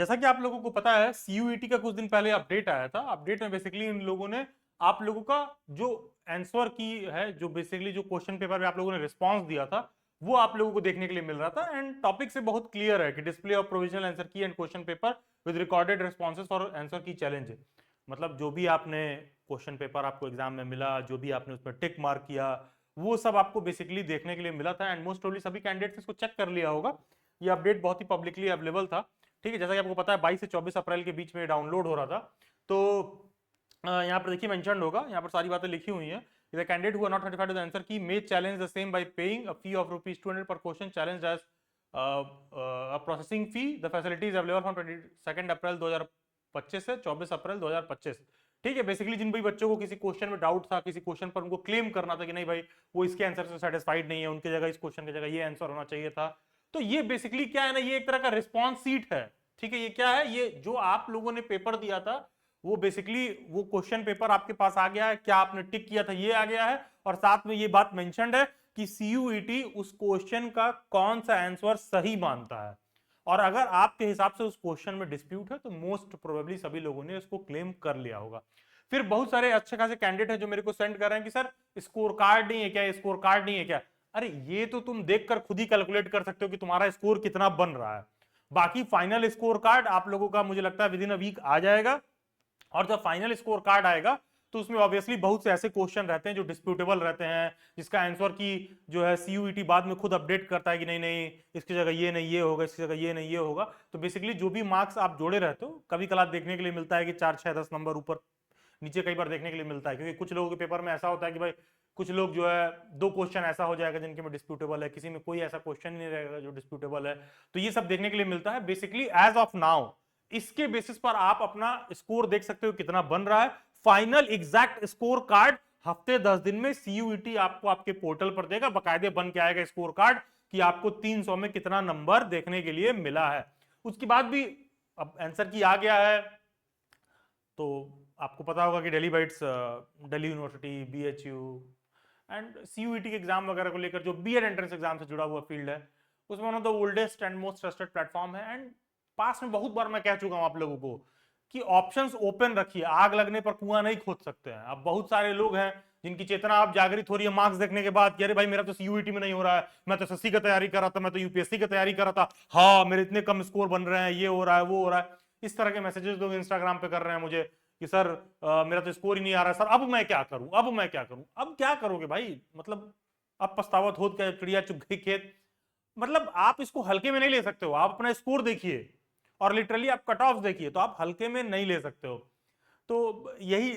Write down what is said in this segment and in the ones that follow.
जैसा कि आप लोगों को पता है सीयूईटी का कुछ दिन पहले अपडेट आया था। अपडेट में बेसिकली इन लोगों ने आप लोगों का जो आंसर की है, जो बेसिकली जो क्वेश्चन पेपर में आप लोगों ने रिस्पांस दिया था, वो आप लोगों को देखने के लिए मिल रहा था। एंड टॉपिक से बहुत क्लियर है कि डिस्प्ले ऑफ प्रोविजनल आंसर की and question paper with recorded responses for answer की चैलेंज। मतलब जो भी आपने क्वेश्चन पेपर आपको एग्जाम में मिला, जो भी आपने उसमें टिक मार्क किया, वो सब आपको बेसिकली देखने के लिए मिला था। एंड मोस्ट प्रोबेबली सभी कैंडिडेट्स इसको चेक कर लिया होगा। ये अपडेट बहुत ही पब्लिकली अवेलेबल था। ठीक है, जैसा कि आपको पता है 22 से 24 अप्रैल के बीच में डाउनलोड हो रहा था। तो यहाँ पर देखिए मेंशन्ड होगा, यहाँ पर सारी बातें लिखी हुई हैं। The candidate who are not certified with the answer key may challenge the same by paying a fee of rupees 200 per question challenged as a processing fee. The facility is available from 22 अप्रैल 2025 से 24 अप्रैल 2025। ठीक है, basically जिन भी बच्चों को किसी question में doubt था, किसी क्वेश्चन पर उनको क्लेम करना था कि नहीं भाई वो इसके आंसर से सेटिस्फाइड नहीं है, उनकी जगह इस क्वेश्चन की जगह ये आंसर होना चाहिए था, तो ये बेसिकली क्या है ना, ये एक तरह का रिस्पॉन्स सीट है। ठीक है, ये क्या है, ये जो आप लोगों ने पेपर दिया था वो बेसिकली वो क्वेश्चन पेपर आपके पास आ गया है, क्या आपने टिक किया था ये आ गया है, और साथ में ये बात मेंशन्ड है कि सीयूईटी उस क्वेश्चन का कौन सा आंसर सही मानता है। और अगर आपके हिसाब से उस क्वेश्चन में डिस्प्यूट है तो मोस्ट प्रोबेबली सभी लोगों ने उसको क्लेम कर लिया होगा। फिर बहुत सारे अच्छे खासे कैंडिडेट हैं जो मेरे को सेंड कर रहे हैं कि सर स्कोर कार्ड नहीं है क्या, स्कोर कार्ड नहीं है क्या। अरे ये तो तुम देखकर खुद ही कैलकुलेट कर सकते हो कि तुम्हारा स्कोर कितना बन रहा है। बाकी फाइनल स्कोर कार्ड आप लोगों का मुझे लगता है विद इन अ वीक आ जाएगा। और जब फाइनल स्कोर कार्ड आएगा तो उसमें ऑब्वियसली बहुत से ऐसे क्वेश्चन रहते हैं जो डिस्प्यूटेबल रहते हैं, जिसका आंसर की जो है सीयूईटी बाद में खुद अपडेट करता है कि नहीं नहीं इसकी जगह ये नहीं ये होगा, इसकी जगह ये नहीं ये होगा। तो बेसिकली जो भी मार्क्स आप जोड़े रहते हो, कभी कला देखने के लिए मिलता है कि 4 6 10 नंबर ऊपर नीचे कई बार देखने के लिए मिलता है, क्योंकि कुछ लोगों के पेपर में ऐसा होता है कि भाई कुछ लोग जो है 2 क्वेश्चन ऐसा हो जाएगा जिनके में डिस्प्यूटेबल है, किसी में कोई ऐसा क्वेश्चन नहीं रहेगा जो डिस्प्यूटेबल है। तो ये सब देखने के लिए मिलता है। बेसिकली एज ऑफ नाउ इसके बेसिस पर आप अपना स्कोर देख सकते हो कितना बन रहा है। फाइनल एग्जैक्ट स्कोर कार्ड हफ्ते 10 दिन में सीयूईटी आपको आपके पोर्टल पर देगा, बकायदे बन के आएगा स्कोर कार्ड कि आपको 300 में कितना नंबर देखने के लिए मिला है। उसके बाद भी अब आंसर की आ गया है तो आपको पता होगा कि Delhi bytes, Delhi university, BHU and CUET के एग्जाम वगैरह को लेकर जो बीएड एंट्रेंस एग्जाम से जुड़ा हुआ फील्ड है, उसमें one of the oldest and most trusted platform है। एंड पास में बहुत बार मैं कह चुका हूं आप लोगों को कि ऑप्शंस ओपन रखिए, आग लगने पर कुआं नहीं खोद सकते हैं। अब बहुत सारे लोग हैं जिनकी चेतना अब जागृत हो रही है मार्क्स देखने के बाद कि अरे भाई मेरा तो सीयूईटी में नहीं हो रहा है, मैं तो एसएससी का तैयारी कर रहा था, मैं तो यूपीएससी का तैयारी कर रहा था, हाँ मेरे इतने कम स्कोर बन रहे हैं, ये हो रहा है वो हो रहा है। इस तरह के मैसेजेस लोग इंस्टाग्राम पे कर रहे हैं मुझे कि सर मेरा तो स्कोर ही नहीं आ रहा है, सर अब मैं क्या करूं, अब मैं क्या करूं। अब क्या करोगे भाई, मतलब अब पछतावा होत क्या, चिड़िया चुग गई खेत। मतलब आप इसको हल्के में नहीं ले सकते हो। आप अपना स्कोर देखिए और लिटरली आप कट ऑफ देखिए, तो आप हल्के में नहीं ले सकते हो। तो यही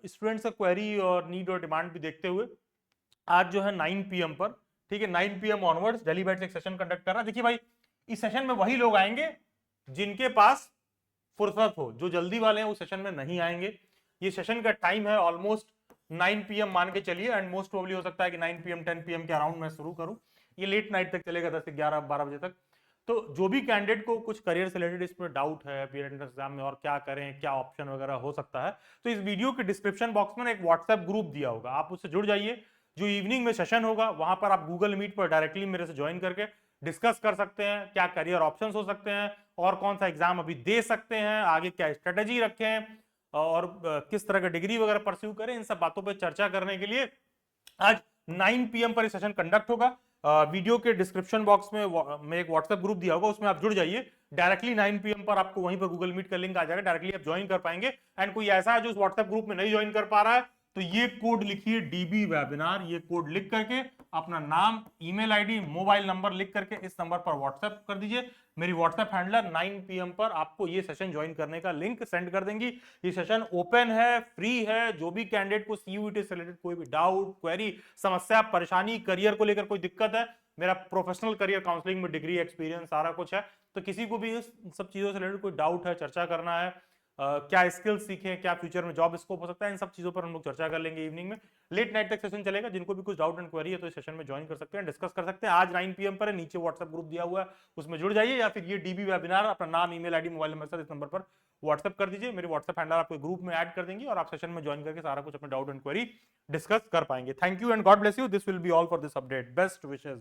स्टूडेंट्स का क्वेरी और नीड और डिमांड भी देखते हुए आज जो है 9 PM पर, ठीक है 9 PM ऑनवर्ड्स दिल्ली बैट्स एक सेशन कंडक्ट कर रहा है। देखिए भाई इस सेशन में वही लोग आएंगे जिनके पास फुर्सत हो, जो जल्दी वाले हैं वो सेशन में नहीं आएंगे। ये सेशन का टाइम है ऑलमोस्ट 9 PM मान के चलिए, एंड मोस्ट प्रोबेबली हो सकता है कि 9 PM 10 PM के अराउंड मैं शुरू करूं। ये लेट नाइट तक चलेगा, 10 से 11 12 बजे तक। तो जो भी कैंडिडेट को कुछ करियर से रिलेटेड इसमें डाउट है पीरियड एग्जाम में और क्या करें, क्या ऑप्शन वगैरह हो सकता है, तो इस वीडियो के डिस्क्रिप्शन बॉक्स में एक व्हाट्सएप ग्रुप दिया होगा, आप उससे जुड़ जाइए। जो इवनिंग में सेशन होगा वहां पर आप गूगल मीट पर डायरेक्टली मेरे से ज्वाइन करके डिस्कस कर सकते हैं क्या करियर ऑप्शंस हो सकते हैं, और कौन सा एग्जाम अभी दे सकते हैं, आगे क्या स्ट्रेटेजी रखें, और किस तरह का डिग्री वगैरह परस्यू करें। इन सब बातों पर चर्चा करने के लिए आज 9 PM पर सेशन कंडक्ट होगा। वीडियो के डिस्क्रिप्शन बॉक्स में एक व्हाट्सएप ग्रुप दिया होगा, उसमें आप जुड़ जाइए। डायरेक्टली 9 PM पर आपको वहीं पर गूगल मीट का लिंक आ जाएगा, डायरेक्टली आप ज्वाइन कर पाएंगे। एंड कोई ऐसा है जो उस व्हाट्सएप ग्रुप में नहीं ज्वाइन कर पा रहा है, तो ये कोड लिखिए डीबी वेबिनार, ये कोड लिख करके अपना नाम, ईमेल आईडी, मोबाइल नंबर लिख करके इस नंबर पर व्हाट्सएप कर दीजिए। मेरी व्हाट्सएप हैंडलर 9 PM पर आपको ये सेशन ज्वाइन करने का लिंक सेंड कर देंगी। ये सेशन ओपन है, फ्री है। जो भी कैंडिडेट को सीयूईटी से रिलेटेड कोई भी डाउट, क्वेरी, समस्या, परेशानी, करियर को लेकर कोई दिक्कत है, मेरा प्रोफेशनल करियर काउंसलिंग में डिग्री, एक्सपीरियंस सारा कुछ है, तो किसी को भी इस सब चीजों से रिलेटेड कोई डाउट है, चर्चा करना है, क्या स्किल्स सीखें, क्या फ्यूचर में जॉब स्कोप हो सकता है, इन सब चीजों पर हम लोग चर्चा कर लेंगे इवनिंग में। लेट नाइट तक सेशन चलेगा। जिनको भी कुछ डाउट एंड क्वेरी है तो इस सेशन में ज्वाइन कर सकते हैं, डिस्कस कर सकते हैं। आज 9 PM पर है, नीचे व्हाट्सएप ग्रुप दिया हुआ है, उसमें जुड़ जाइए, या फिर ये डीबी वेबिनार अपना नाम, ईमेल आईडी, मोबाइल नंबर से इस नंबर पर व्हाट्सएप कर दीजिए। मेरे व्हाट्सएप हैंडल आपको ग्रुप में ऐड कर देंगे और आप सेशन में ज्वाइन करके सारा कुछ अपने डाउट एंड क्वेरी डिस्कस कर पाएंगे। Thank you and God bless you. This will be all for this update. Best wishes.